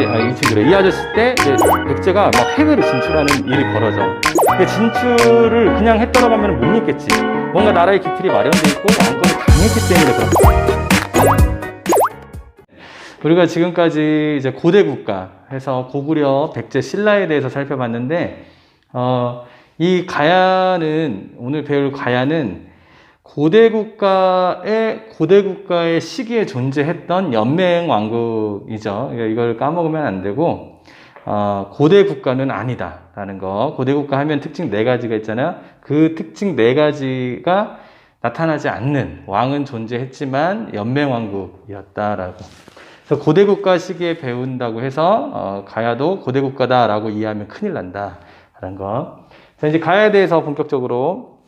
때, 이 친구래. 이 아저씨 때 이제 백제가 막 해외로 진출하는 일이 벌어져. 근데 진출을 그냥 했다고 하면 못 믿겠지. 뭔가 나라의 기틀이 마련돼 있고 왕권이 강했기 때문에 그렇다. 우리가 지금까지 이제 고대 국가 해서 고구려, 백제, 신라에 대해서 살펴봤는데, 이 가야는, 오늘 배울 가야는 고대 국가의 시기에 존재했던 연맹 왕국이죠. 그러니까 이걸 까먹으면 안 되고, 고대 국가는 아니다라는 거. 고대 국가 하면 특징 4가지가 있잖아요. 그 특징 4가지가 나타나지 않는 왕은 존재했지만 연맹 왕국이었다라고. 그래서 고대 국가 시기에 배운다고 해서 가야도 고대 국가다라고 이해하면 큰일 난다라는 거. 자, 이제 가야에 대해서 본격적으로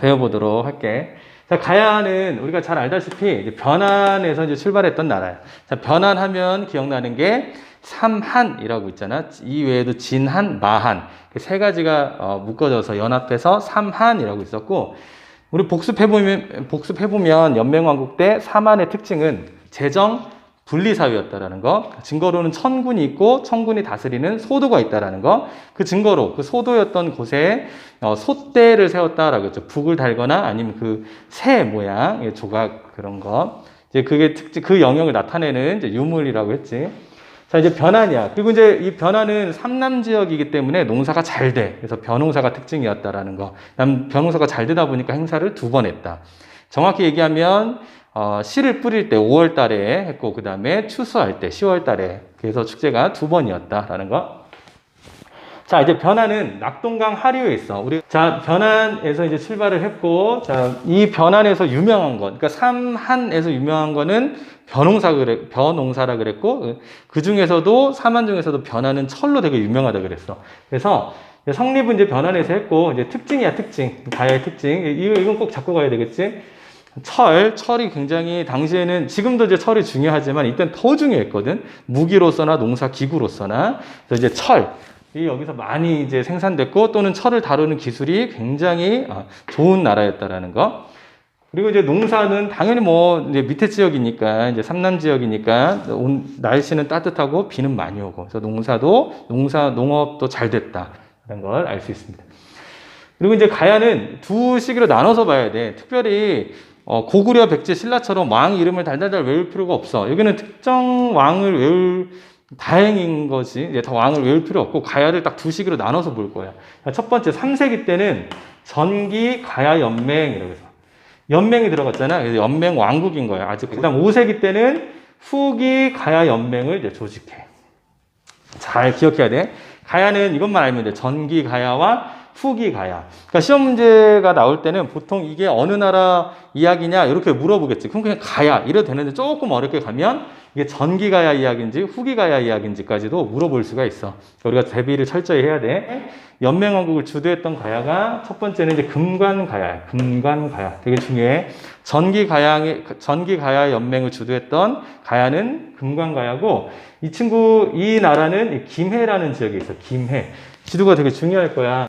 배워보도록 할게. 자, 가야는 우리가 잘 알다시피 이제 변한에서 이제 출발했던 나라야. 자, 변한하면 기억나는 게 삼한이라고 있잖아. 이 외에도 진한, 마한. 3가지가 묶어져서 연합해서 삼한이라고 있었고, 우리 복습해보면 연맹왕국 때 삼한의 특징은 재정, 분리사회였다라는 거. 증거로는 천군이 있고 천군이 다스리는 소도가 있다라는 거. 그 증거로 그 소도였던 곳에 소대를 세웠다라고 했죠. 북을 달거나 아니면 그 새 모양 조각 그런 거. 이제 그게 그 영역을 나타내는 이제 유물이라고 했지. 자, 이제 변한이야. 그리고 이제 이 변한은 삼남 지역이기 때문에 농사가 잘 돼. 그래서 변농사가 특징이었다라는 거. 변농사가 잘 되다 보니까 행사를 2번 했다. 정확히 얘기하면 씨를 뿌릴 때 5월 달에 했고, 그 다음에 추수할 때 10월 달에. 그래서 축제가 2번이었다라는 거. 자, 이제 변한은 낙동강 하류에 있어. 자, 변한에서 이제 출발을 했고, 자, 이 변한에서 유명한 것. 그러니까 삼한에서 유명한 거는 벼농사라 그랬고, 그 중에서도, 삼한 중에서도 변한은 철로 되게 유명하다 그랬어. 그래서 성립은 이제 변한에서 했고, 이제 특징이야, 특징. 가야의 특징. 이건 꼭 잡고 가야 되겠지. 철이 굉장히 당시에는 지금도 이제 철이 중요하지만 이땐 더 중요했거든. 무기로서나 농사 기구로서나. 그래서 이제 철이 여기서 많이 이제 생산됐고 또는 철을 다루는 기술이 굉장히 좋은 나라였다라는 거. 그리고 이제 농사는 당연히 뭐 이제 밑에 지역이니까 이제 삼남 지역이니까 날씨는 따뜻하고 비는 많이 오고 그래서 농업도 잘 됐다라는 걸 알 수 있습니다. 그리고 이제 가야는 2시기로 나눠서 봐야 돼. 특별히 고구려, 백제, 신라처럼 왕 이름을 달달달 외울 필요가 없어. 여기는 특정 왕을 외울 다행인 거지. 이제 더 왕을 외울 필요 없고 가야를 딱 2시기로 나눠서 볼 거야. 첫 번째 3세기 때는 전기 가야 연맹이라고 해서 연맹이 들어갔잖아. 그래서 연맹 왕국인 거야. 아직 그다음 5세기 때는 후기 가야 연맹을 이제 조직해. 잘 기억해야 돼. 가야는 이것만 알면 돼. 전기 가야와 후기 가야. 그러니까 시험 문제가 나올 때는 보통 이게 어느 나라 이야기냐 이렇게 물어보겠지. 그럼 그냥 가야 이래도 되는데 조금 어렵게 가면 이게 전기 가야 이야기인지 후기 가야 이야기인지까지도 물어볼 수가 있어. 우리가 대비를 철저히 해야 돼. 연맹왕국을 주도했던 가야가 첫 번째는 이제 금관 가야. 금관 가야 되게 중요해. 전기 가야 연맹을 주도했던 가야는 금관 가야고 이 나라는 김해라는 지역에 있어. 김해. 지도가 되게 중요할 거야.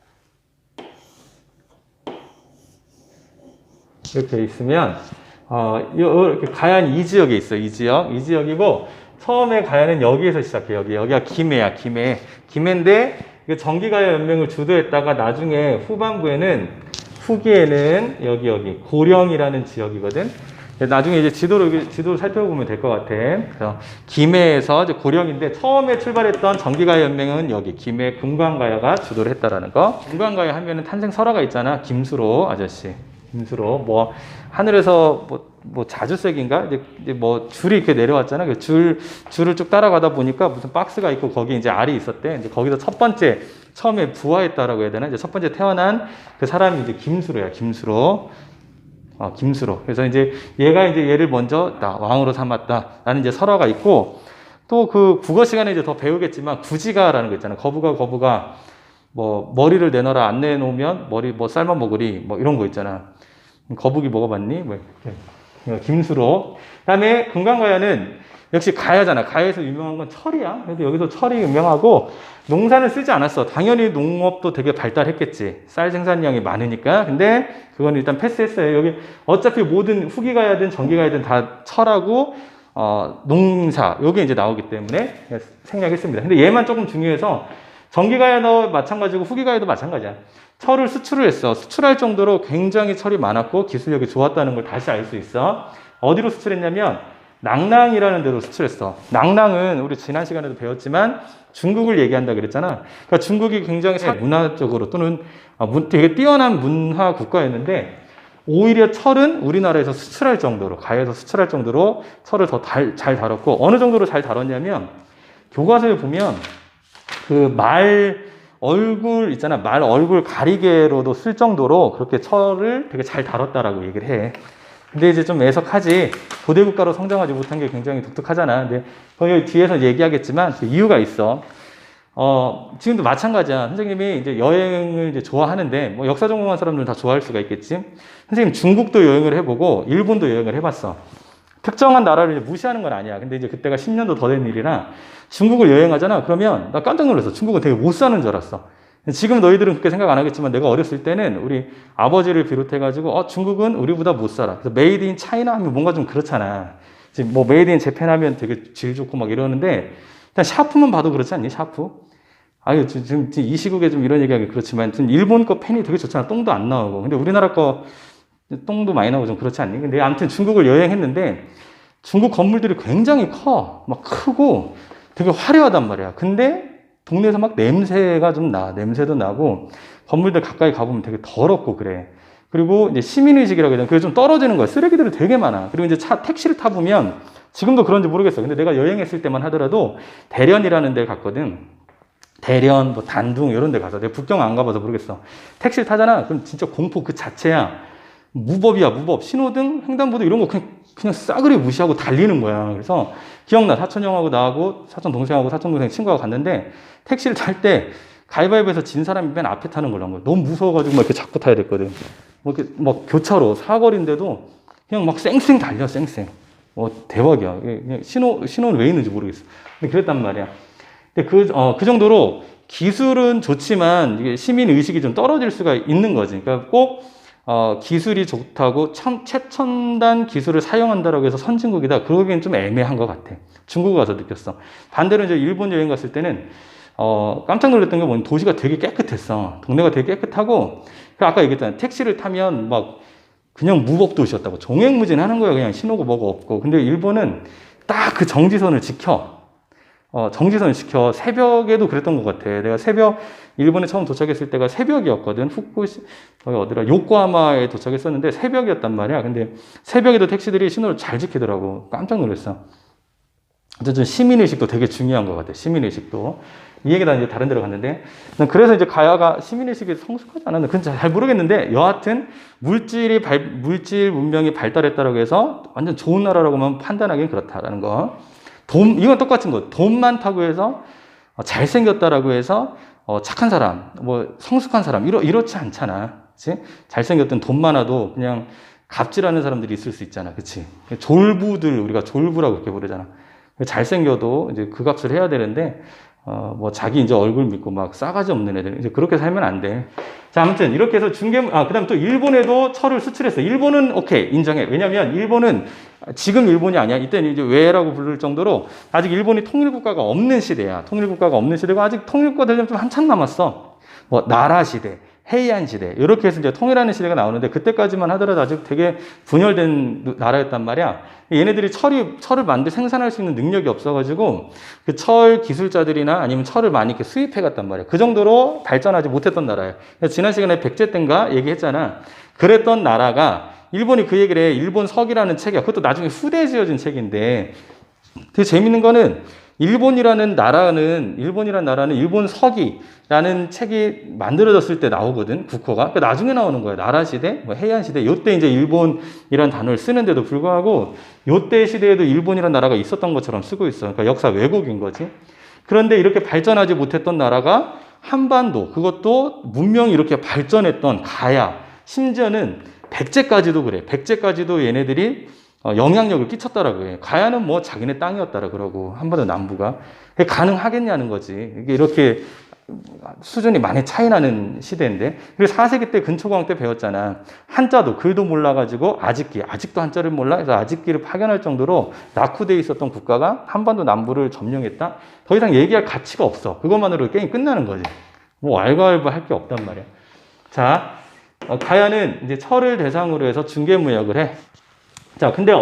이렇게 있으면, 이렇게 가야는 이 지역에 있어, 이 지역이고, 처음에 가야는 여기에서 시작해, 여기가 김해야, 김해. 김해인데, 전기가야 연맹을 주도했다가 나중에 후기에는 여기, 고령이라는 지역이거든. 나중에 이제 지도를 살펴보면 될 것 같아. 그래서 김해에서 이제 고령인데, 처음에 출발했던 전기가야 연맹은 여기, 김해 금관가야가 주도를 했다라는 거. 금관가야 하면은 탄생 설화가 있잖아, 김수로 아저씨. 김수로 하늘에서 자주색인가 이제 뭐 줄이 이렇게 내려왔잖아. 그 줄을 쭉 따라가다 보니까 무슨 박스가 있고 거기 이제 알이 있었대. 이제 거기서 첫 번째 처음에 부화했다라고 해야 되나? 이제 첫 번째 태어난 그 사람이 이제 김수로야. 김수로. 그래서 이제 얘를 먼저 왕으로 삼았다라는 이제 설화가 있고 또 그 국어 시간에 이제 더 배우겠지만 구지가라는 거 있잖아. 거부가 머리를 내놔라 안 내놓으면 머리 삶아 먹으리 이런 거 있잖아. 거북이 먹어봤니? 김수로. 그다음에 금강가야는 역시 가야잖아. 가야에서 유명한 건 철이야. 그래서 여기서 철이 유명하고 농사는 쓰지 않았어. 당연히 농업도 되게 발달했겠지. 쌀 생산량이 많으니까. 근데 그건 일단 패스했어요. 여기 어차피 모든 후기가야든 전기가야든 다 철하고 농사, 요게 이제 나오기 때문에 생략했습니다. 근데 얘만 조금 중요해서 전기가에도 마찬가지고 후기가에도 마찬가지야. 철을 수출을 했어. 수출할 정도로 굉장히 철이 많았고 기술력이 좋았다는 걸 다시 알 수 있어. 어디로 수출했냐면 낭랑이라는 데로 수출했어. 낭랑은 우리 지난 시간에도 배웠지만 중국을 얘기한다 그랬잖아. 그러니까 중국이 굉장히 문화적으로 또는 되게 뛰어난 문화 국가였는데 오히려 철은 우리나라에서 수출할 정도로, 가에서 수출할 정도로 철을 더 잘 다뤘고, 어느 정도로 잘 다뤘냐면 교과서에 보면 그 말 얼굴 있잖아. 말 얼굴 가리개로도 쓸 정도로 그렇게 철을 되게 잘 다뤘다라고 얘기를 해. 근데 이제 좀 애석하지. 고대국가로 성장하지 못한 게 굉장히 독특하잖아. 근데 거기 뒤에서 얘기하겠지만 그 이유가 있어. 지금도 마찬가지야. 선생님이 이제 여행을 이제 좋아하는데, 뭐 역사 전공한 사람들은 다 좋아할 수가 있겠지. 선생님 중국도 여행을 해보고, 일본도 여행을 해봤어. 특정한 나라를 이제 무시하는 건 아니야. 근데 이제 그때가 10년도 더 된 일이라 중국을 여행하잖아. 그러면 나 깜짝 놀랐어. 중국은 되게 못 사는 줄 알았어. 지금 너희들은 그렇게 생각 안 하겠지만 내가 어렸을 때는 우리 아버지를 비롯해가지고 중국은 우리보다 못 살아. 그래서 메이드 인 차이나 하면 뭔가 좀 그렇잖아. 지금 뭐 메이드 인 재팬 하면 되게 질 좋고 막 이러는데 일단 샤프만 봐도 그렇지 않니? 샤프? 아유, 지금 이 시국에 좀 이런 얘기하기 그렇지만 좀 일본 거 펜이 되게 좋잖아. 똥도 안 나오고. 근데 우리나라 거 똥도 많이 나오고 좀 그렇지 않니? 근데 아무튼 중국을 여행했는데 중국 건물들이 굉장히 커. 막 크고 되게 화려하단 말이야. 근데 동네에서 막 냄새가 좀 나. 냄새도 나고 건물들 가까이 가보면 되게 더럽고 그래. 그리고 이제 시민의식이라고 해야 되나? 그게 좀 떨어지는 거야. 쓰레기들이 되게 많아. 그리고 이제 택시를 타보면 지금도 그런지 모르겠어. 근데 내가 여행했을 때만 하더라도 대련이라는 데 갔거든. 대련, 뭐 단둥 이런 데 가서 내가 북경 안 가봐서 모르겠어. 택시를 타잖아. 그럼 진짜 공포 그 자체야. 무법이야, 무법. 신호등, 횡단보도 이런 거 그냥 싸그리 무시하고 달리는 거야. 그래서 기억나. 사촌 형하고 나하고 사촌 동생하고 사촌 동생 친구하고 갔는데 택시를 탈 때 가위바위보에서 진 사람이 맨 앞에 타는 걸로 한 거야. 너무 무서워가지고 막 이렇게 잡고 타야 됐거든. 뭐 이렇게 막 교차로 사거리인데도 그냥 막 쌩쌩 달려, 쌩쌩. 대박이야. 그냥 신호는 왜 있는지 모르겠어. 근데 그랬단 말이야. 근데 그 정도로 기술은 좋지만 이게 시민 의식이 좀 떨어질 수가 있는 거지. 그러니까 꼭 기술이 좋다고 최첨단 기술을 사용한다라고 해서 선진국이다. 그러기엔 좀 애매한 것 같아. 중국 가서 느꼈어. 반대로 이제 일본 여행 갔을 때는 깜짝 놀랐던 게 뭐냐면 도시가 되게 깨끗했어. 동네가 되게 깨끗하고 아까 얘기했잖아. 택시를 타면 막 그냥 무법 도시였다고. 종횡무진하는 거야. 그냥 신호고 뭐가 없고. 근데 일본은 딱 그 정지선을 지켜. 정지선을 지켜. 새벽에도 그랬던 것 같아. 내가 일본에 처음 도착했을 때가 새벽이었거든. 어디라, 요코하마에 도착했었는데 새벽이었단 말이야. 근데 새벽에도 택시들이 신호를 잘 지키더라고. 깜짝 놀랐어. 어쨌든 시민의식도 되게 중요한 것 같아. 시민의식도. 이 얘기다 이제 다른 데로 갔는데. 그래서 이제 가야가 시민의식이 성숙하지 않았나. 그건 잘 모르겠는데, 여하튼, 물질 문명이 발달했다라고 해서 완전 좋은 나라라고만 판단하기는 그렇다라는 거. 이건 똑같은 거. 돈 많다고 해서, 잘생겼다라고 해서, 착한 사람, 뭐, 성숙한 사람, 이렇지 않잖아. 그치? 잘생겼던 돈 많아도 그냥 갑질하는 사람들이 있을 수 있잖아. 그치? 졸부들, 우리가 졸부라고 그렇게 부르잖아. 잘생겨도 이제 그 값을 해야 되는데, 뭐, 자기 이제 얼굴 믿고 막 싸가지 없는 애들. 이제 그렇게 살면 안 돼. 자, 아무튼 이렇게 해서 그 다음 또 일본에도 철을 수출했어. 일본은 오케이, 인정해. 왜냐면 일본은 지금 일본이 아니야. 이때는 이제 왜라고 부를 정도로 아직 일본이 통일국가가 없는 시대야. 통일국가가 없는 시대고 아직 통일국가 되려면 좀 한참 남았어. 뭐, 나라 시대. 헤이안 시대 이렇게 해서 이제 통일하는 시대가 나오는데 그때까지만 하더라도 아직 되게 분열된 나라였단 말이야. 얘네들이 철을 생산할 수 있는 능력이 없어가지고 그 철 기술자들이나 아니면 철을 많이 이렇게 수입해 갔단 말이야. 그 정도로 발전하지 못했던 나라예요. 지난 시간에 백제 때인가 얘기했잖아. 그랬던 나라가 일본이 그 얘기를 해. 일본 석이라는 책이야. 그것도 나중에 후대에 지어진 책인데 되게 재밌는 거는 일본이라는 나라는 일본 서기라는 책이 만들어졌을 때 나오거든, 국호가. 그러니까 나중에 나오는 거야. 나라 시대, 뭐 해안 시대. 요때 이제 일본이라는 단어를 쓰는데도 불구하고 요때 시대에도 일본이라는 나라가 있었던 것처럼 쓰고 있어. 그러니까 역사 왜곡인 거지. 그런데 이렇게 발전하지 못했던 나라가 한반도, 그것도 문명이 이렇게 발전했던 가야, 심지어는 백제까지도 그래. 백제까지도 얘네들이 영향력을 끼쳤다라고 해. 가야는 뭐 자기네 땅이었다라 그러고 한반도 남부가 가능하겠냐는 거지. 이게 이렇게 수준이 많이 차이 나는 시대인데, 그리고 4세기 때 근초고왕 때 배웠잖아. 한자도 글도 몰라가지고 아직도 한자를 몰라. 그래서 아직기를 파견할 정도로 낙후되어 있었던 국가가 한반도 남부를 점령했다. 더 이상 얘기할 가치가 없어. 그것만으로 게임 끝나는 거지. 뭐 왈가왈부 할 게 없단 말이야. 자, 가야는 이제 철을 대상으로 해서 중개무역을 해. 자, 근데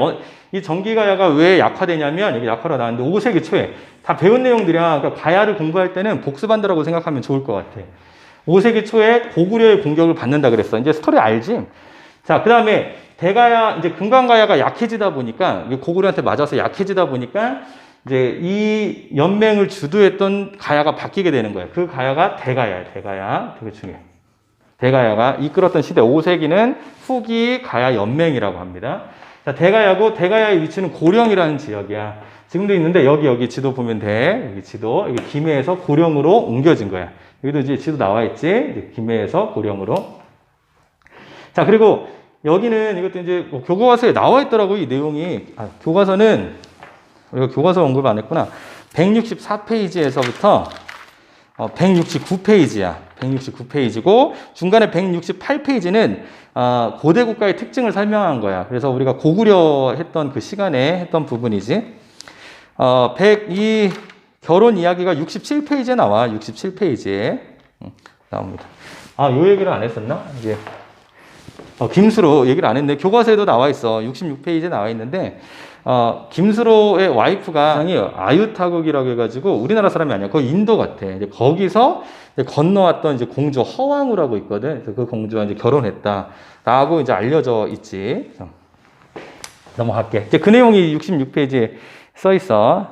이 전기가야가 왜 약화되냐면, 여기 약화로 나왔는데 5세기 초에 다 배운 내용들이야. 그러니까 가야를 공부할 때는 복습한다라고 생각하면 좋을 것 같아. 5세기 초에 고구려의 공격을 받는다 그랬어. 이제 스토리 알지? 자, 그 다음에 대가야, 이제 금강가야가 약해지다 보니까, 고구려한테 맞아서 약해지다 보니까, 이제 이 연맹을 주도했던 가야가 바뀌게 되는 거야. 그 가야가 대가야야, 대가야. 되게 중요해. 대가야가 이끌었던 시대 5세기는 후기 가야 연맹이라고 합니다. 자, 대가야고, 대가야의 위치는 고령이라는 지역이야. 지금도 있는데, 여기 지도 보면 돼. 여기 지도. 여기 김해에서 고령으로 옮겨진 거야. 여기도 이제 지도 나와 있지. 김해에서 고령으로. 자, 그리고 여기는 이것도 이제 뭐 교과서에 나와 있더라고, 이 내용이. 교과서는, 우리가 교과서 언급 안 했구나. 164페이지에서부터 169페이지야. 169페이지고, 중간에 168페이지는 고대 국가의 특징을 설명한 거야. 그래서 우리가 고구려 했던 그 시간에 했던 부분이지. 이 결혼 이야기가 67페이지에 나와. 67페이지에 나옵니다. 요 얘기를 안 했었나? 이제 김수로 얘기를 안 했는데 교과서에도 나와 있어. 66페이지에 나와 있는데 김수로의 와이프가 아유타국이라고 해가지고 우리나라 사람이 아니야. 거의 인도 같아. 이제 거기서 이제 건너왔던 이제 공주 허왕우라고 있거든. 그래서 그 공주와 이제 결혼했다라고 이제 알려져 있지. 넘어갈게. 이제 그 내용이 66페이지에 써 있어.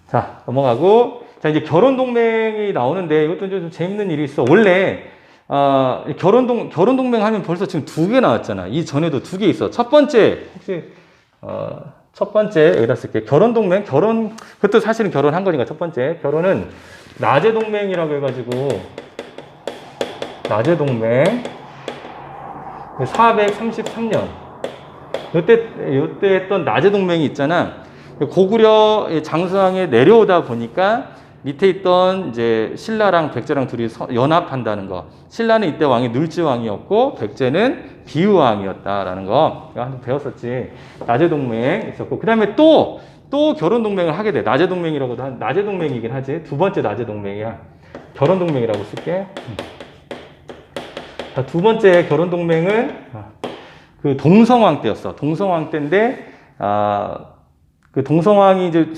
자, 넘어가고. 자, 이제 결혼 동맹이 나오는데 이것도 좀 재밌는 일이 있어. 원래 결혼 동맹 하면 벌써 지금 2개 나왔잖아. 이 전에도 2개 있어. 첫 번째 여기다 쓸게. 결혼 동맹, 그것도 사실은 결혼한 거니까 첫 번째. 결혼은 나제 동맹이라고 해가지고, 나제 동맹. 433년. 요때 했던 나제 동맹이 있잖아. 고구려 장수왕에 내려오다 보니까 밑에 있던 이제 신라랑 백제랑 둘이 연합한다는 거. 신라는 이때 왕이 늘지왕이었고 백제는 비유왕이었다라는 거. 한번 배웠었지. 나제 동맹 있었고, 그 다음에 또 결혼 동맹을 하게 돼. 나제 동맹이라고도 나제 동맹이긴 하지. 두 번째 나제 동맹이야. 결혼 동맹이라고 쓸게. 자, 두 번째 결혼 동맹은 그 동성왕 때였어. 동성왕 때인데 그 동성왕이 이제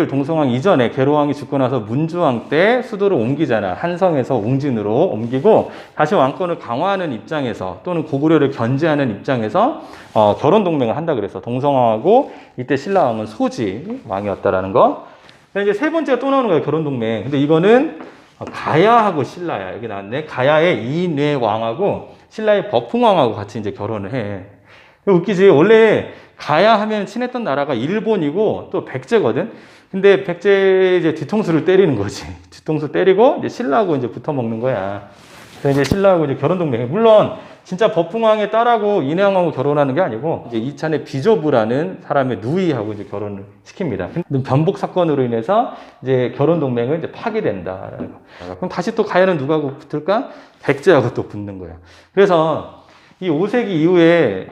동성왕 이전에 계로왕이 죽고 나서 문주왕 때 수도를 옮기잖아. 한성에서 웅진으로 옮기고 다시 왕권을 강화하는 입장에서 또는 고구려를 견제하는 입장에서 결혼 동맹을 한다 그랬어. 동성왕하고 이때 신라왕은 소지 왕이었다라는 거. 이제 세 번째가 또 나오는 거야, 결혼 동맹. 근데 이거는 가야하고 신라야. 여기 나왔네. 가야의 이뇌왕하고 신라의 버풍왕하고 같이 이제 결혼을 해. 웃기지? 원래 가야 하면 친했던 나라가 일본이고 또 백제거든. 근데 백제 이제 뒤통수를 때리는 거지. 뒤통수 때리고 이제 신라하고 이제 붙어 먹는 거야. 그래서 이제 신라하고 이제 결혼 동맹. 물론 진짜 버풍왕의 딸하고 인해왕하고 결혼하는 게 아니고 이제 이찬의 비조부라는 사람의 누이하고 이제 결혼을 시킵니다. 근데 변복 사건으로 인해서 이제 결혼 동맹은 이제 파기된다라는 거. 그럼 다시 또 가야는 누구하고 붙을까? 백제하고 또 붙는 거야. 그래서 이 5세기 이후에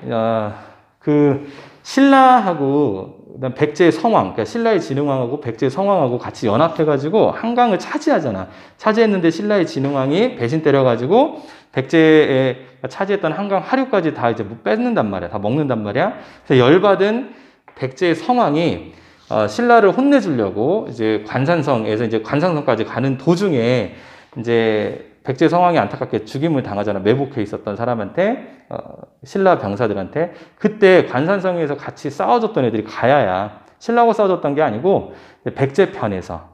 그 신라하고 그다음 백제의 성왕, 그러니까 신라의 진흥왕하고 백제의 성왕하고 같이 연합해가지고 한강을 차지하잖아. 차지했는데 신라의 진흥왕이 배신 때려가지고 백제에 차지했던 한강 하류까지 다 이제 뺏는단 말이야. 다 먹는단 말이야. 그래서 열받은 백제의 성왕이 신라를 혼내주려고 이제 관산성에서 이제 관산성까지 가는 도중에 이제 백제 성왕이 안타깝게 죽임을 당하잖아. 매복해 있었던 사람한테, 신라 병사들한테. 그때 관산성에서 같이 싸워줬던 애들이 가야야. 신라하고 싸워줬던 게 아니고 백제 편에서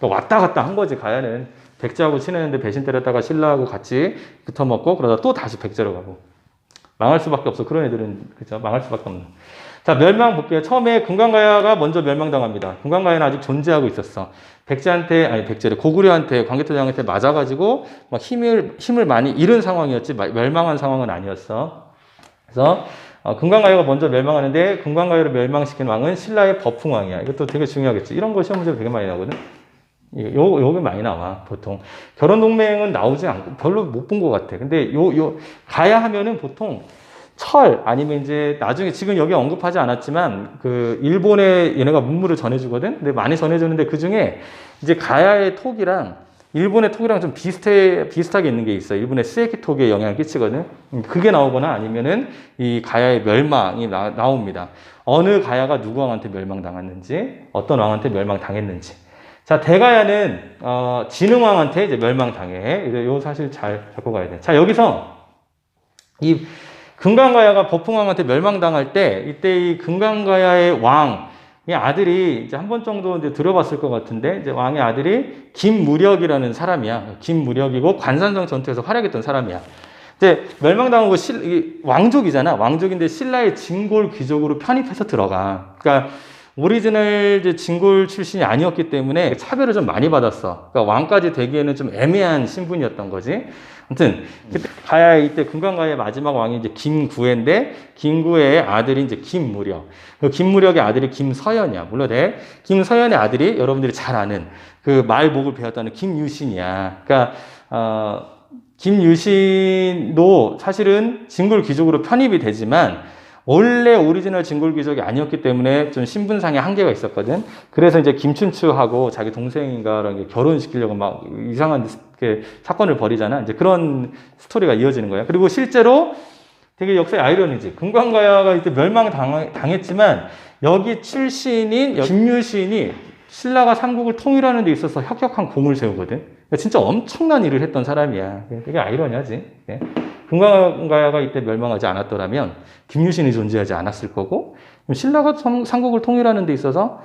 왔다 갔다 한 거지. 가야는 백제하고 친했는데 배신 때렸다가 신라하고 같이 붙어먹고 그러다 또 다시 백제로 가고. 망할 수밖에 없어. 그런 애들은 그죠? 망할 수밖에 없는. 자, 멸망 볼게요. 처음에 금강가야가 먼저 멸망당합니다. 금강가야는 아직 존재하고 있었어. 백제를 고구려한테, 광개토장한테 맞아가지고 막 힘을 많이 잃은 상황이었지 멸망한 상황은 아니었어. 그래서 금강가야가 먼저 멸망하는데 금강가야를 멸망시킨 왕은 신라의 버풍왕이야. 이것도 되게 중요하겠지. 이런 거 시험 문제로 되게 많이 나오거든. 요게 많이 나와, 보통. 결혼동맹은 나오지 않고, 별로 못 본 것 같아. 근데 가야 하면은 보통 철, 아니면 이제 나중에 지금 여기 언급하지 않았지만, 일본에 얘네가 문물을 전해주거든? 근데 많이 전해주는데 그 중에 이제 가야의 톡이랑 일본의 톡이랑 좀 비슷하게 있는 게 있어요. 일본의 스에키 톡에 영향을 끼치거든. 그게 나오거나 아니면은 이 가야의 멸망이 나옵니다. 어느 가야가 누구 왕한테 멸망당했는지, 어떤 왕한테 멸망당했는지. 자, 대가야는, 진흥왕한테 이제 멸망당해. 요 사실 잘 잡고 가야 돼. 자, 여기서 이 금강가야가 법흥왕한테 멸망당할 때, 이때 이 금강가야의 왕, 이 아들이 이제 한 번 정도 이제 들어봤을 것 같은데, 이제 왕의 아들이 김무력이라는 사람이야. 김무력이고 관산성 전투에서 활약했던 사람이야. 이제 멸망당하고 왕족이잖아. 왕족인데 신라의 진골 귀족으로 편입해서 들어가. 그러니까 오리지널 이제 진골 출신이 아니었기 때문에 차별을 좀 많이 받았어. 그러니까 왕까지 되기에는 좀 애매한 신분이었던 거지. 아무튼 가야 이때 금강가야의 마지막 왕이 이제 김구애인데 김구애의 아들이 이제 김무력. 그 김무력의 아들이 김서연이야. 물론 김서연의 아들이 여러분들이 잘 아는 그 말목을 배웠다는 김유신이야. 그러니까 김유신도 사실은 진골 귀족으로 편입이 되지만 원래 오리지널 진골 귀족이 아니었기 때문에 좀 신분상의 한계가 있었거든. 그래서 이제 김춘추하고 자기 동생인가랑 결혼시키려고 막 이상한 사건을 벌이잖아. 이제 그런 스토리가 이어지는 거야. 그리고 실제로 되게 역사의 아이러니지. 금강가야가 이때 멸망당했지만 여기 출신인 김유신이 신라가 삼국을 통일하는 데 있어서 혁혁한 공을 세우거든. 그러니까 진짜 엄청난 일을 했던 사람이야. 되게 아이러니하지. 금강가야가 이때 멸망하지 않았더라면 김유신이 존재하지 않았을 거고 신라가 삼국을 통일하는 데 있어서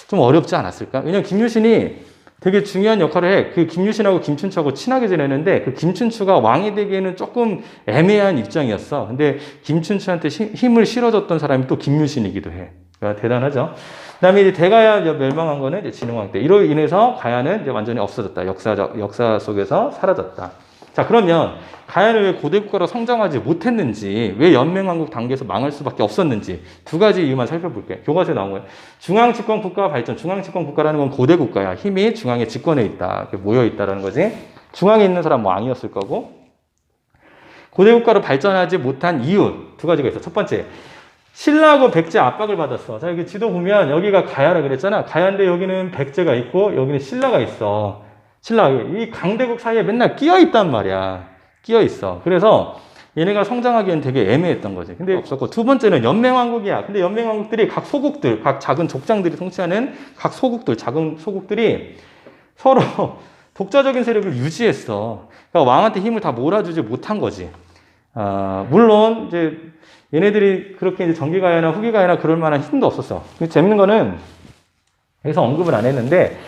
좀 어렵지 않았을까? 왜냐면 김유신이 되게 중요한 역할을 해. 그 김유신하고 김춘추하고 친하게 지내는데 그 김춘추가 왕이 되기에는 조금 애매한 입장이었어. 근데 김춘추한테 힘을 실어줬던 사람이 또 김유신이기도 해. 그러니까 대단하죠. 그 다음에 이제 대가야 멸망한 거는 이제 진흥왕 때. 이로 인해서 가야는 이제 완전히 없어졌다. 역사 속에서 사라졌다. 자, 그러면 가야는 왜 고대국가로 성장하지 못했는지, 왜 연맹왕국 단계에서 망할 수밖에 없었는지 두 가지 이유만 살펴볼게. 교과서에 나온 거예요. 중앙집권 국가 발전. 중앙집권 국가라는 건 고대국가야. 힘이 중앙에 집권해 있다. 모여 있다라는 거지. 중앙에 있는 사람 왕이었을 거고. 고대국가로 발전하지 못한 이유 두 가지가 있어. 첫 번째, 신라하고 백제 압박을 받았어. 자, 여기 지도 보면 여기가 가야라 그랬잖아. 가야인데 여기는 백제가 있고 여기는 신라가 있어. 신라, 이 강대국 사이에 맨날 끼어 있단 말이야. 끼어 있어. 그래서 얘네가 성장하기엔 되게 애매했던 거지. 근데 없었고, 두 번째는 연맹왕국이야. 근데 연맹왕국들이 각 소국들, 각 작은 족장들이 통치하는 각 소국들, 작은 소국들이 서로 독자적인 세력을 유지했어. 그러니까 왕한테 힘을 다 몰아주지 못한 거지. 물론 이제 얘네들이 그렇게 이제 전기가야나 후기가야나 그럴 만한 힘도 없었어. 재밌는 거는 여기서 언급을 안 했는데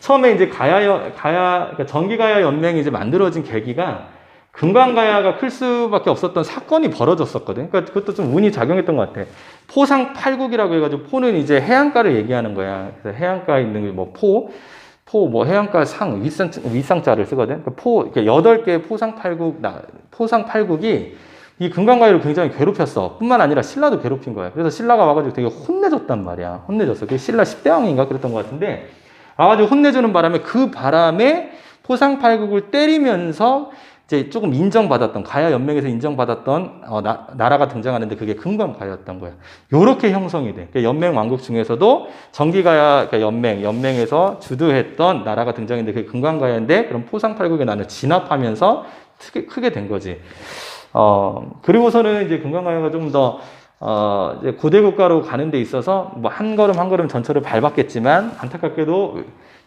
처음에 이제 그러니까 전기가야 연맹이 이제 만들어진 계기가 금강가야가 클 수밖에 없었던 사건이 벌어졌었거든. 그러니까 그것도 좀 운이 작용했던 것 같아. 포상팔국이라고 해가지고 포는 이제 해안가를 얘기하는 거야. 그래서 해안가에 있는 뭐 뭐 해안가 윗상자를 쓰거든. 그러니까 8개의 포상팔국이 이 금강가야를 굉장히 괴롭혔어. 뿐만 아니라 신라도 괴롭힌 거야. 그래서 신라가 와가지고 되게 혼내줬단 말이야. 혼내줬어. 그게 신라 10대 왕인가 그랬던 것 같은데 와가지고 혼내주는 바람에 그 바람에 포상팔국을 때리면서 이제 조금 인정받았던 가야 연맹에서 인정받았던 나라가 등장하는데 그게 금강가야였던 거야. 요렇게 형성이 돼. 그러니까 연맹 왕국 중에서도 전기가야 그러니까 연맹에서 주도했던 나라가 등장했는데 그게 금강가야인데 그럼 포상팔국에 나는 진압하면서 크게 된 거지. 그리고서는 이제 금강가야가 좀 더 이제 고대 국가로 가는 데 있어서 뭐 한 걸음 한 걸음 전철을 밟았겠지만 안타깝게도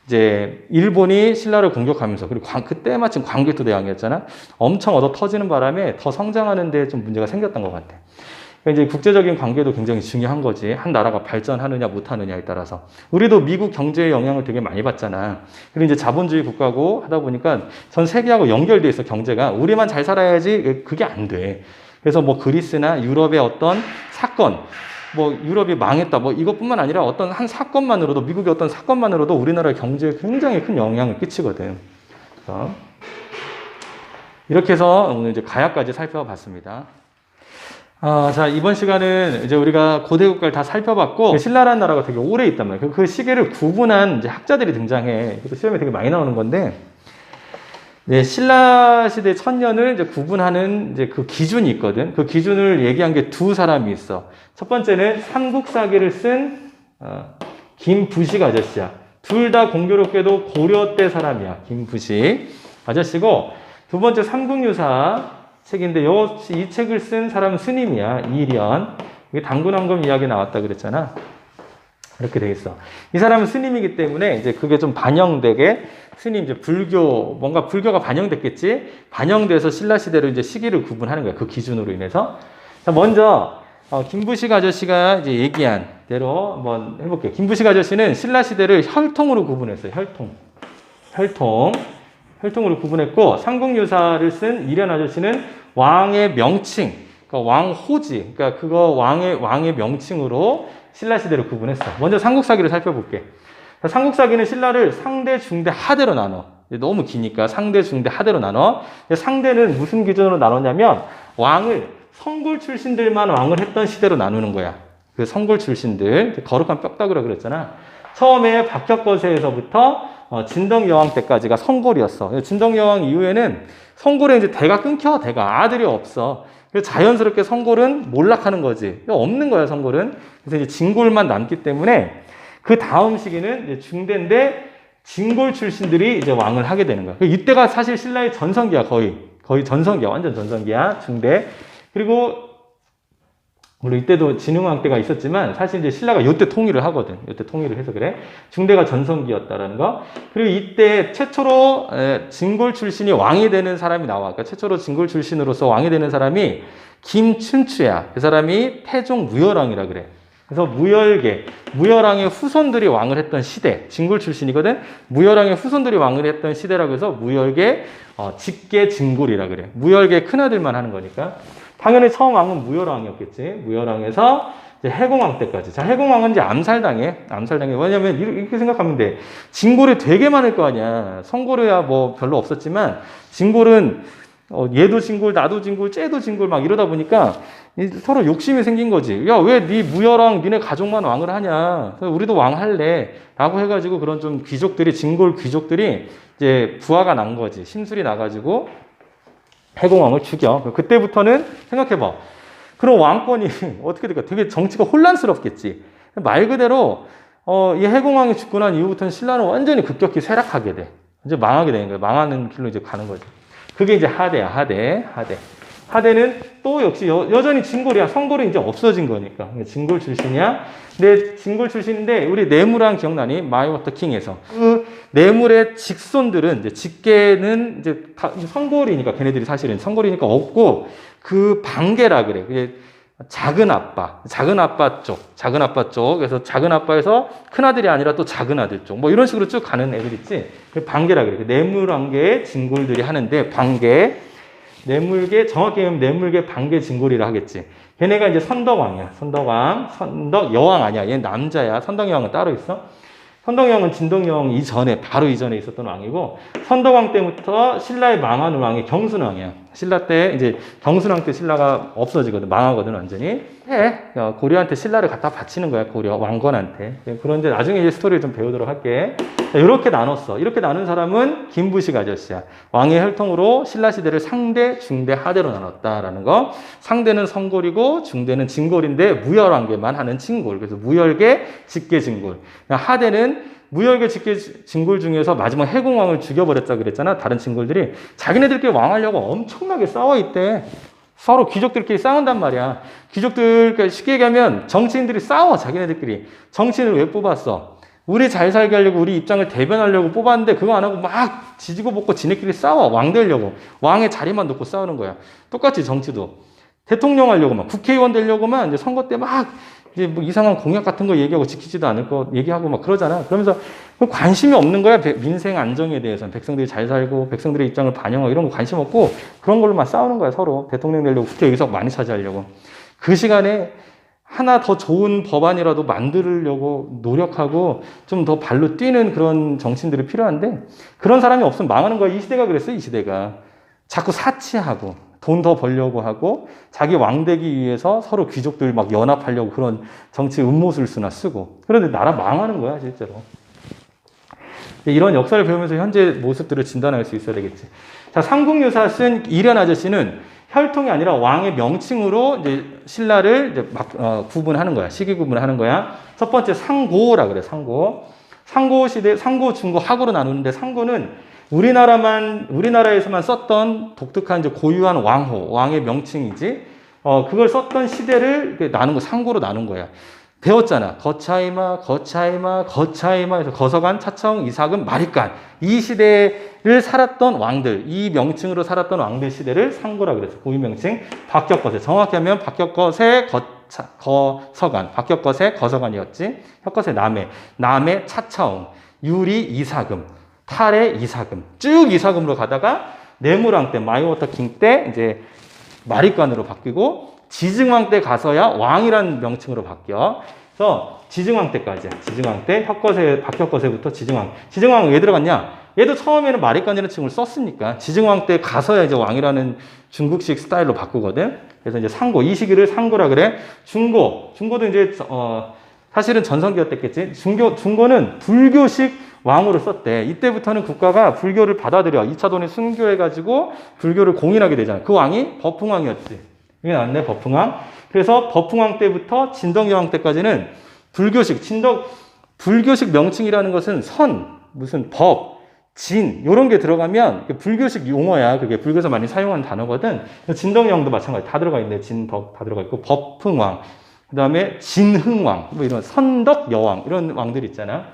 이제 일본이 신라를 공격하면서 그리고 그때 마침 광개토 대왕이었잖아. 엄청 얻어 터지는 바람에 더 성장하는 데 좀 문제가 생겼던 것 같아. 그러니까 이제 국제적인 관계도 굉장히 중요한 거지. 한 나라가 발전하느냐 못하느냐에 따라서. 우리도 미국 경제에 영향을 되게 많이 받잖아. 그리고 이제 자본주의 국가고 하다 보니까 전 세계하고 연결돼 있어, 경제가. 우리만 잘 살아야지 그게 안 돼. 그래서 뭐 그리스나 유럽의 어떤 사건, 뭐 유럽이 망했다, 뭐 이것뿐만 아니라 어떤 한 사건만으로도, 미국의 어떤 사건만으로도 우리나라의 경제에 굉장히 큰 영향을 끼치거든. 이렇게 해서 오늘 이제 가야까지 살펴봤습니다. 자, 이번 시간은 이제 우리가 고대 국가를 다 살펴봤고, 신라라는 나라가 되게 오래 있단 말이에요. 그 시기를 구분한 이제 학자들이 등장해. 이것도 시험에 되게 많이 나오는 건데, 네, 신라 시대 천년을 이제 구분하는 이제 그 기준이 있거든. 그 기준을 얘기한 게 두 사람이 있어. 첫 번째는 삼국사기를 쓴, 김부식 아저씨야. 둘 다 공교롭게도 고려 때 사람이야. 김부식 아저씨고, 두 번째 삼국유사 책인데 이 책을 쓴 사람은 스님이야. 이련. 이게 당군왕검 이야기 나왔다 그랬잖아. 이렇게 되겠어. 이 사람은 스님이기 때문에 이제 그게 좀 반영되게 스님 이제 뭔가 불교가 반영됐겠지. 반영돼서 신라 시대로 이제 시기를 구분하는 거야. 그 기준으로 인해서. 자, 먼저 김부식 아저씨가 이제 얘기한 대로 한번 해볼게요. 김부식 아저씨는 신라 시대를 혈통으로 구분했어요. 혈통으로 구분했고, 삼국유사를 쓴 이련 아저씨는 왕의 명칭, 그러니까 왕호지, 그러니까 그거 왕의 명칭으로 신라 시대를 구분했어. 먼저 삼국사기를 살펴볼게. 삼국사기는 신라를 상대, 중대, 하대로 나눠. 너무 기니까 상대, 중대, 하대로 나눠. 상대는 무슨 기준으로 나눴냐면 왕을 성골 출신들만 왕을 했던 시대로 나누는 거야. 그 성골 출신들, 거룩한 뼈다귀라 그랬잖아. 처음에 박혁거세에서부터 진덕여왕 때까지가 성골이었어. 진덕여왕 이후에는 성골에 이제 대가 끊겨, 아들이 없어. 그래서 자연스럽게 성골은 몰락하는 거지. 없는 거야, 성골은. 그래서 이제 진골만 남기 때문에 그 다음 시기는 이제 중대인데 진골 출신들이 이제 왕을 하게 되는 거야. 이때가 사실 신라의 전성기야, 거의 전성기야, 완전 전성기야, 중대. 그리고 물론 이때도 진흥왕 때가 있었지만 사실 이제 신라가 이때 통일을 하거든. 이때 통일을 해서 그래. 중대가 전성기였다라는 거. 그리고 이때 최초로 진골 출신이 왕이 되는 사람이 나와. 그러니까 최초로 진골 출신으로서 왕이 되는 사람이 김춘추야. 그 사람이 태종 무열왕이라 그래. 그래서 무열왕의 후손들이 왕을 했던 시대. 진골 출신이거든. 무열왕의 후손들이 왕을 했던 시대라고 해서 무열계 직계 진골이라 그래. 무열계 큰아들만 하는 거니까. 당연히 처음 왕은 무열왕이었겠지. 무열왕에서 이제 해공왕 때까지. 자, 해공왕은 이제 암살당해. 왜냐면 이렇게 생각하면 돼. 진골이 되게 많을 거 아니야. 성골이야 뭐 별로 없었지만 진골은 얘도 진골, 나도 진골, 쟤도 진골 막 이러다 보니까 서로 욕심이 생긴 거지. 야, 왜 네 무열왕, 니네 가족만 왕을 하냐. 우리도 왕 할래. 라고 해가지고 그런 좀 귀족들이, 진골 귀족들이 이제 부하가 난 거지. 심술이 나가지고 해공왕을 죽여. 그때부터는 생각해봐. 그럼 왕권이 어떻게 될까? 되게 정치가 혼란스럽겠지. 말 그대로 이 해공왕이 죽고 난 이후부터는 신라는 완전히 급격히 쇠락하게 돼. 이제 망하게 되는 거야. 망하는 길로 이제 가는 거지. 그게 이제 하대야. 하대는 또 역시 여전히 진골이야. 성골은 이제 없어진 거니까. 진골 출신이야. 근데 진골 출신인데 우리 내무랑 기억나니? 마이워터 킹에서. 그 내물의 직손들은 이제 직계는 이제 성골이니까 걔네들이 사실은 성골이니까 없고 그 반계라 그래. 그게 작은 아빠 쪽. 그래서 작은 아빠에서 큰 아들이 아니라 또 작은 아들 쪽. 뭐 이런 식으로 쭉 가는 애들 있지. 그 반계라 그래. 내물왕계의 진골들이 하는데 반계. 정확히 얘기하면 내물계 반계 진골이라 하겠지. 걔네가 이제 선덕왕이야. 선덕여왕 아니야. 얘 남자야. 선덕여왕은 따로 있어. 선덕여왕은 진덕여왕 바로 이전에 있었던 왕이고, 선덕왕 때부터 신라의 망하는 왕이 경순왕이야. 신라 때, 이제 경순왕 때 신라가 없어지거든. 망하거든, 완전히. 고려한테 신라를 갖다 바치는 거야, 고려 왕건한테. 그런데 나중에 이제 스토리를 좀 배우도록 할게. 이렇게 나눴어. 이렇게 나눈 사람은 김부식 아저씨야. 왕의 혈통으로 신라 시대를 상대, 중대, 하대로 나눴다라는 거. 상대는 성골이고 중대는 진골인데 무열왕계만 하는 진골. 그래서 무열계, 직계 진골. 하대는 무열계, 직계 진골 중에서 마지막 해공왕을 죽여버렸다 그랬잖아. 다른 진골들이 자기네들끼리 왕하려고 엄청나게 싸워 있대. 서로 귀족들끼리 싸운단 말이야. 귀족들, 쉽게 얘기하면 정치인들이 싸워, 자기네들끼리. 정치인을 왜 뽑았어? 우리 잘 살게 하려고, 우리 입장을 대변하려고 뽑았는데 그거 안 하고 막 지지고 볶고 지네끼리 싸워. 왕 되려고. 왕의 자리만 놓고 싸우는 거야. 똑같이 정치도. 대통령 하려고만, 국회의원 되려고만 이제 선거 때 막 이제 뭐 이상한 공약 같은 거 얘기하고 지키지도 않을 거 얘기하고 막 그러잖아. 그러면서 관심이 없는 거야. 민생 안정에 대해서는. 백성들이 잘 살고 백성들의 입장을 반영하고 이런 거 관심 없고 그런 걸로만 싸우는 거야. 서로 대통령 되려고, 국회의석 많이 차지하려고. 그 시간에 하나 더 좋은 법안이라도 만들려고 노력하고 좀 더 발로 뛰는 그런 정치인들이 필요한데 그런 사람이 없으면 망하는 거야. 이 시대가 그랬어요. 이 시대가. 자꾸 사치하고 돈 더 벌려고 하고 자기 왕되기 위해서 서로 귀족들 막 연합하려고 그런 정치 음모술수나 쓰고 그런데 나라 망하는 거야 실제로. 이런 역사를 배우면서 현재 모습들을 진단할 수 있어야 되겠지. 자, 삼국유사 쓴 이련 아저씨는 혈통이 아니라 왕의 명칭으로 이제 신라를 이제 구분하는 거야. 시기 구분하는 거야. 첫 번째 상고라 그래. 상고 시대, 상고, 중고, 하고로 나누는데 상고는 우리나라에서만 썼던 독특한 이제 고유한 왕의 명칭이지. 그걸 썼던 시대를 나눈 거, 상고로 나눈 거야. 배웠잖아. 거차이마 해서 거서관, 차청, 이삭은, 마리깐. 이 시대를 살았던 왕들, 이 명칭으로 살았던 왕들 시대를 상고라 그랬어. 고유 명칭. 박격거세. 정확히 하면 박격거세, 거서관. 박격거세, 거서관이었지. 혁거세, 남해, 차차옹. 유리, 이사금. 탈의 이사금. 쭉 이사금으로 가다가 내무랑 때, 마이워터 킹 때 이제 마리관으로 바뀌고 지증왕 때 가서야 왕이라는 명칭으로 바뀌어. 그래서 지증왕 때까지야. 지증왕 때 박혁거세부터 지증왕. 지증왕 왜 들어갔냐? 얘도 처음에는 마리관이라는 칭을 썼으니까 지증왕 때 가서야 이제 왕이라는 중국식 스타일로 바꾸거든. 그래서 이제 상고, 이 시기를 상고라 그래. 중고도 이제 사실은 전성기였겠지. 중고는 불교식 왕으로 썼대. 이때부터는 국가가 불교를 받아들여. 2차 돈에 순교해가지고 불교를 공인하게 되잖아. 그 왕이 버풍왕이었지. 이게 나왔네, 버풍왕. 그래서 버풍왕 때부터 진덕여왕 때까지는 불교식 명칭이라는 것은 무슨 법, 진, 요런 게 들어가면 불교식 용어야. 그게 불교에서 많이 사용하는 단어거든. 진덕여왕도 마찬가지. 다 들어가 있네. 진덕 다 들어가 있고, 버풍왕. 그 다음에 진흥왕, 뭐 이런 선덕여왕, 이런 왕들 있잖아.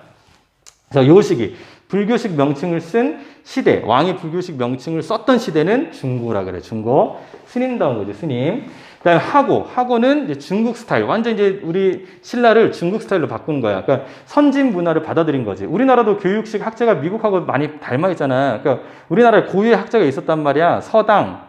그래서 요 시기, 불교식 명칭을 쓴 시대, 왕이 불교식 명칭을 썼던 시대는 중고라 그래. 중고. 스님다운 거지, 스님. 그 다음에 하고는 이제 중국 스타일. 완전 이제 우리 신라를 중국 스타일로 바꾼 거야. 그러니까 선진 문화를 받아들인 거지. 우리나라도 교육식 학제가 미국하고 많이 닮아 있잖아. 그러니까 우리나라에 고유의 학제가 있었단 말이야. 서당,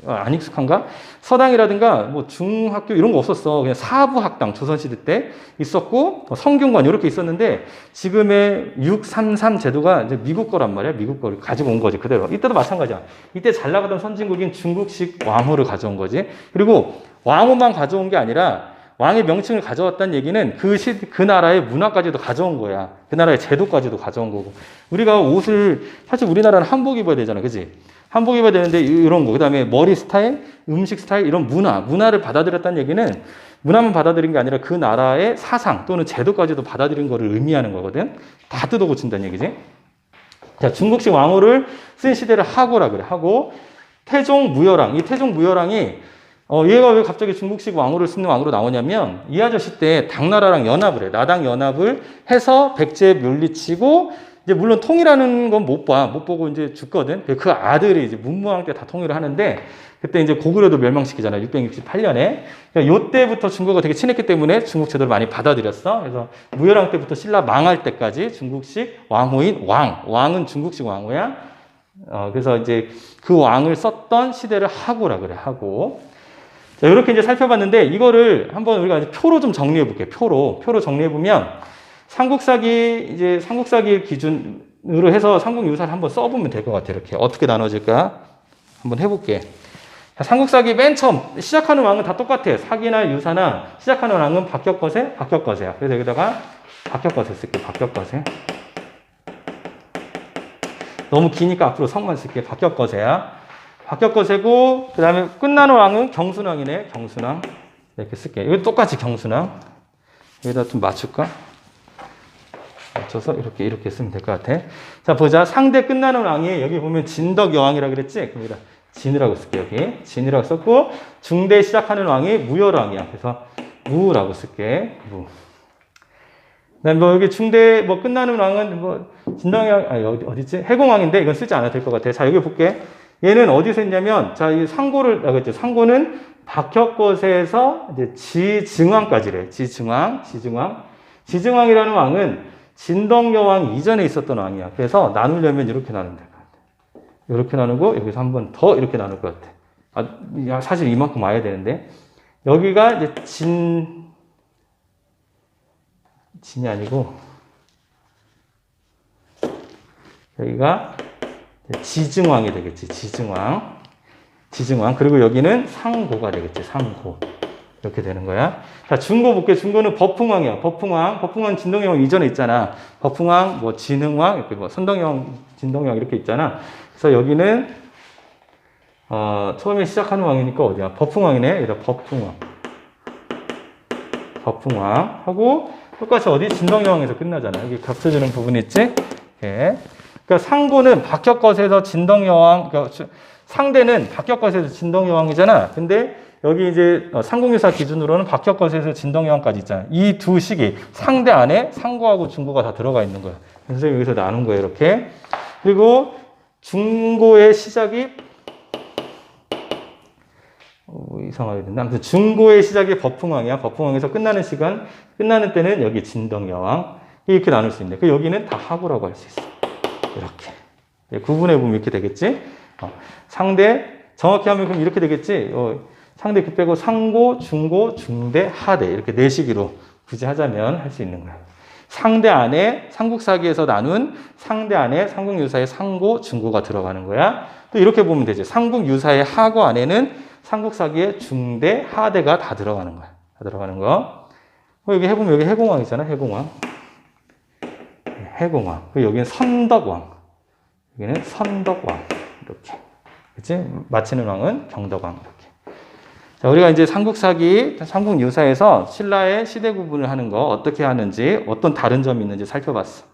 안 익숙한가? 서당이라든가 뭐 중학교 이런 거 없었어. 그냥 사부학당, 조선시대 때 있었고, 성균관 이렇게 있었는데 지금의 633 제도가 이제 미국 거란 말이야. 미국 거를 가지고 온 거지, 그대로. 이때도 마찬가지야. 이때 잘 나가던 선진국인 중국식 왕호를 가져온 거지. 그리고 왕호만 가져온 게 아니라 왕의 명칭을 가져왔다는 얘기는 그 나라의 문화까지도 가져온 거야. 그 나라의 제도까지도 가져온 거고. 우리가 사실 우리나라는 한복 입어야 되잖아. 그지? 한복 입어야 되는데 이런 거. 그 다음에 머리 스타일, 음식 스타일, 이런 문화를 받아들였다는 얘기는 문화만 받아들인 게 아니라 그 나라의 사상 또는 제도까지도 받아들인 거를 의미하는 거거든. 다 뜯어고친다는 얘기지. 자, 중국식 왕호를 쓴 시대를 하고라 그래. 하고, 태종 무열왕. 이 태종 무열왕이 얘가 왜 갑자기 중국식 왕호를 쓰는 왕으로 나오냐면 이 아저씨 때 당나라랑 연합을 해. 나당 연합을 해서 백제 물리치고 이제 물론 통일하는 건 못 보고 이제 죽거든. 그 아들이 이제 문무왕 때 다 통일을 하는데 그때 이제 고구려도 멸망시키잖아요. 668년에. 그러니까 요때부터 중국과 되게 친했기 때문에 중국 제도를 많이 받아들였어. 그래서 무열왕 때부터 신라 망할 때까지 중국식 왕호인 왕은 중국식 왕호야. 그래서 이제 그 왕을 썼던 시대를 하고라 그래. 하고. 자, 이렇게 이제 살펴봤는데 이거를 한번 우리가 표로 좀 정리해 볼게요. 표로 정리해 보면 삼국사기 기준으로 해서 삼국유사를 한번 써보면 될 것 같아요. 이렇게 어떻게 나눠질까 한번 해볼게. 자, 삼국사기 맨 처음 시작하는 왕은 다 똑같아. 사기나 유사나 시작하는 왕은 박격거세야. 그래서 여기다가 박격거세 쓸게. 박격거세. 너무 기니까 앞으로 성만 쓸게. 박격거세야. 박격거세고, 그 다음에 끝나는 왕은 경순왕이네. 경순왕. 이렇게 쓸게. 이거 똑같이 경순왕. 여기다 좀 맞출까? 맞춰서 이렇게 쓰면 될 것 같아. 자, 보자. 상대 끝나는 왕이 여기 보면 진덕여왕이라 그랬지? 그럼 여기다 진이라고 쓸게. 여기. 진이라고 썼고, 중대 시작하는 왕이 무열왕이야. 그래서 무라고 쓸게. 무. 그 다음에 여기 중대 끝나는 왕은 진덕여왕, 어디지? 해공왕인데 이건 쓰지 않아도 될 것 같아. 자, 여기 볼게. 얘는 어디서 했냐면, 자, 이 상고를, 상고는 박혁거세에서 이제 지증왕까지래. 지증왕이라는 왕은 진덕여왕 이전에 있었던 왕이야. 그래서 나누려면 이렇게 나누면 될 것 같아. 이렇게 나누고, 여기서 한 번 더 이렇게 나눌 것 같아. 사실 이만큼 와야 되는데, 여기가 이제 진이 아니고, 여기가 지증왕이 되겠지. 지증왕. 지증왕. 그리고 여기는 상고가 되겠지. 상고. 이렇게 되는 거야. 자, 중고 볼게. 중고는 법흥왕이야. 법흥왕. 법흥왕 진동여왕 이전에 있잖아. 법흥왕, 뭐 진흥왕, 이렇게 뭐 선덕여왕, 진동여왕 이렇게 있잖아. 그래서 여기는 처음에 시작하는 왕이니까 어디야? 법흥왕이네. 여기다 법흥왕. 법흥왕 하고 똑같이 어디? 진덕여왕에서 끝나잖아. 여기 겹쳐지는 부분이 있지? 예. 그러니까 상고는 박혁것에서 진덕여왕, 그러니까 상대는 박혁것에서 진덕여왕이잖아. 근데 여기 이제 상공유사 기준으로는 박혁것에서 진덕여왕까지 있잖아. 이 두 시기 상대 안에 상고하고 중고가 다 들어가 있는 거야. 그래서 여기서 나눈 거예요. 이렇게. 그리고 중고의 시작이 이상하게 된다. 아무튼 중고의 시작이 법흥왕이야. 법흥왕에서 끝나는 시간, 끝나는 때는 여기 진덕여왕. 이렇게 나눌 수 있네. 그 여기는 다 하고라고 할 수 있어. 이렇게. 구분해 보면 이렇게 되겠지? 상대, 정확히 하면 그럼 이렇게 되겠지? 상대 그 빼고 상고, 중고, 중대, 하대. 이렇게 네 시기로 굳이 하자면 할 수 있는 거야. 상대 안에 삼국사기에서 나눈 상대 안에 삼국유사의 상고, 중고가 들어가는 거야. 또 이렇게 보면 되지. 삼국유사의 하고 안에는 삼국사기의 중대, 하대가 다 들어가는 거야. 다 들어가는 거. 여기 해보면 여기 해공왕이잖아. 해공왕. 해공왕. 그리고 여기는 선덕왕. 여기는 선덕왕. 이렇게. 그치? 마치는 왕은 경덕왕. 이렇게. 자, 우리가 이제 삼국사기, 삼국유사에서 신라의 시대 구분을 하는 거 어떻게 하는지, 어떤 다른 점이 있는지 살펴봤어.